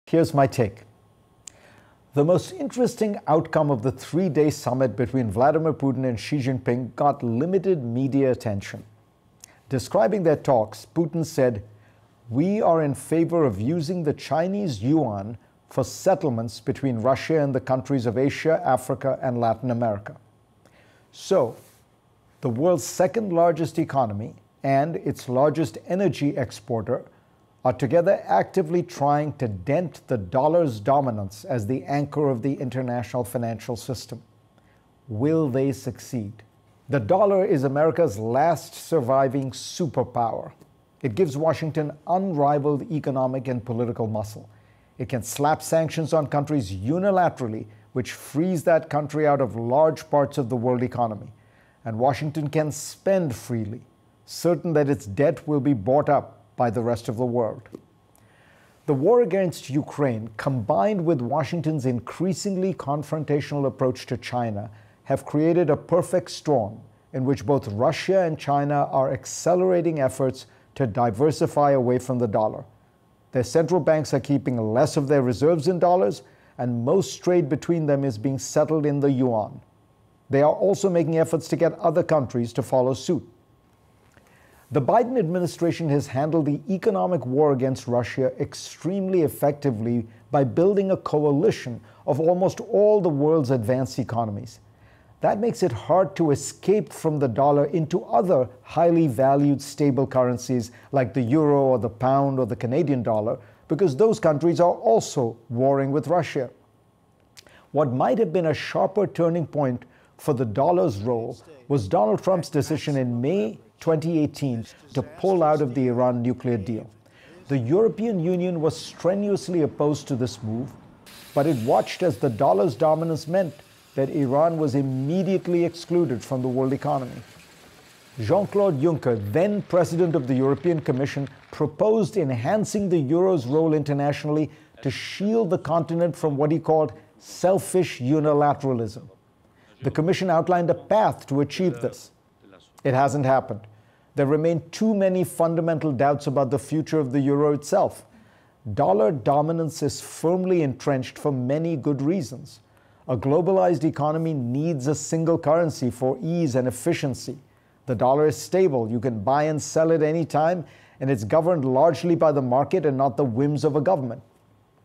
Here's my take. The most interesting outcome of the three-day summit between Vladimir Putin and Xi Jinping got limited media attention. Describing their talks, Putin said, "We are in favor of using the Chinese yuan for settlements between Russia and the countries of Asia, Africa, and Latin America." So, the world's second largest economy and its largest energy exporter are together actively trying to dent the dollar's dominance as the anchor of the international financial system. Will they succeed? The dollar is America's last surviving superpower. It gives Washington unrivaled economic and political muscle. It can slap sanctions on countries unilaterally, which frees that country out of large parts of the world economy. And Washington can spend freely, certain that its debt will be bought up by the rest of the world. The war against Ukraine, combined with Washington's increasingly confrontational approach to China, have created a perfect storm in which both Russia and China are accelerating efforts to diversify away from the dollar. Their central banks are keeping less of their reserves in dollars, and most trade between them is being settled in the yuan. They are also making efforts to get other countries to follow suit. The Biden administration has handled the economic war against Russia extremely effectively by building a coalition of almost all the world's advanced economies. That makes it hard to escape from the dollar into other highly valued stable currencies like the euro or the pound or the Canadian dollar, because those countries are also warring with Russia. What might have been a sharper turning point for the dollar's role was Donald Trump's decision in May 2018 to pull out of the Iran nuclear deal. The European Union was strenuously opposed to this move, but it watched as the dollar's dominance meant that Iran was immediately excluded from the world economy. Jean-Claude Juncker, then president of the European Commission, proposed enhancing the euro's role internationally to shield the continent from what he called selfish unilateralism. The Commission outlined a path to achieve this. It hasn't happened. There remain too many fundamental doubts about the future of the euro itself. Dollar dominance is firmly entrenched for many good reasons. A globalized economy needs a single currency for ease and efficiency. The dollar is stable. You can buy and sell it anytime, and it's governed largely by the market and not the whims of a government.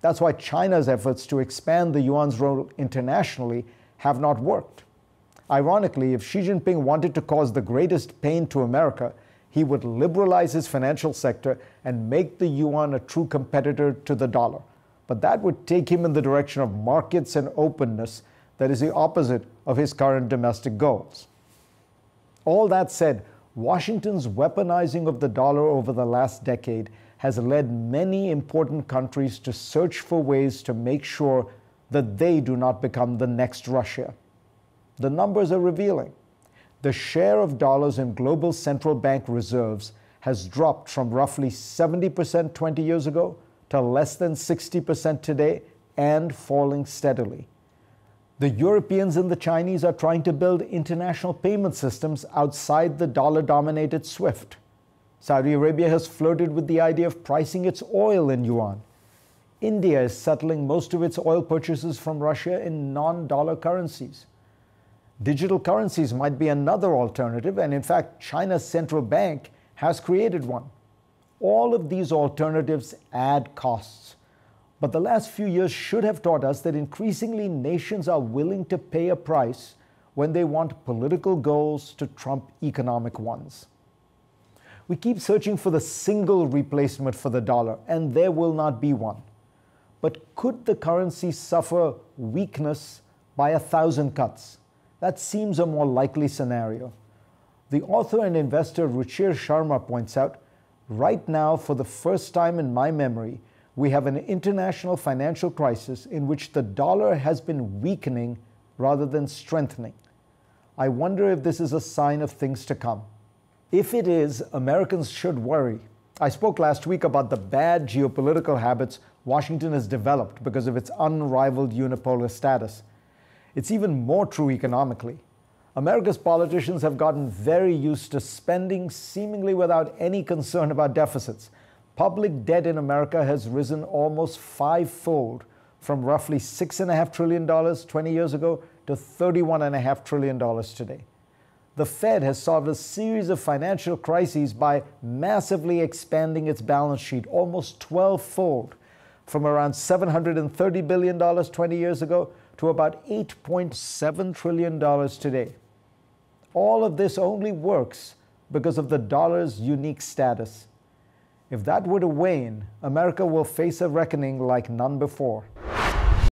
That's why China's efforts to expand the yuan's role internationally have not worked. Ironically, if Xi Jinping wanted to cause the greatest pain to America, he would liberalize his financial sector and make the yuan a true competitor to the dollar. But that would take him in the direction of markets and openness that is the opposite of his current domestic goals. All that said, Washington's weaponizing of the dollar over the last decade has led many important countries to search for ways to make sure that they do not become the next Russia. The numbers are revealing. The share of dollars in global central bank reserves has dropped from roughly 70% 20 years ago to less than 60% today and falling steadily. The Europeans and the Chinese are trying to build international payment systems outside the dollar-dominated SWIFT. Saudi Arabia has flirted with the idea of pricing its oil in yuan. India is settling most of its oil purchases from Russia in non-dollar currencies. Digital currencies might be another alternative, and in fact, China's central bank has created one. All of these alternatives add costs. But the last few years should have taught us that increasingly nations are willing to pay a price when they want political goals to trump economic ones. We keep searching for the single replacement for the dollar, and there will not be one. But could the currency suffer weakness by 1,000 cuts? That seems a more likely scenario. The author and investor Ruchir Sharma points out, right now, for the first time in my memory, we have an international financial crisis in which the dollar has been weakening rather than strengthening. I wonder if this is a sign of things to come. If it is, Americans should worry. I spoke last week about the bad geopolitical habits Washington has developed because of its unrivaled unipolar status. It's even more true economically. America's politicians have gotten very used to spending seemingly without any concern about deficits. public debt in America has risen almost five-fold, from roughly $6.5 trillion 20 years ago to $31.5 trillion today. The Fed has solved a series of financial crises by massively expanding its balance sheet, almost 12-fold, from around $730 billion 20 years ago to about $8.7 trillion today. All of this only works because of the dollar's unique status. If that were to wane, America will face a reckoning like none before.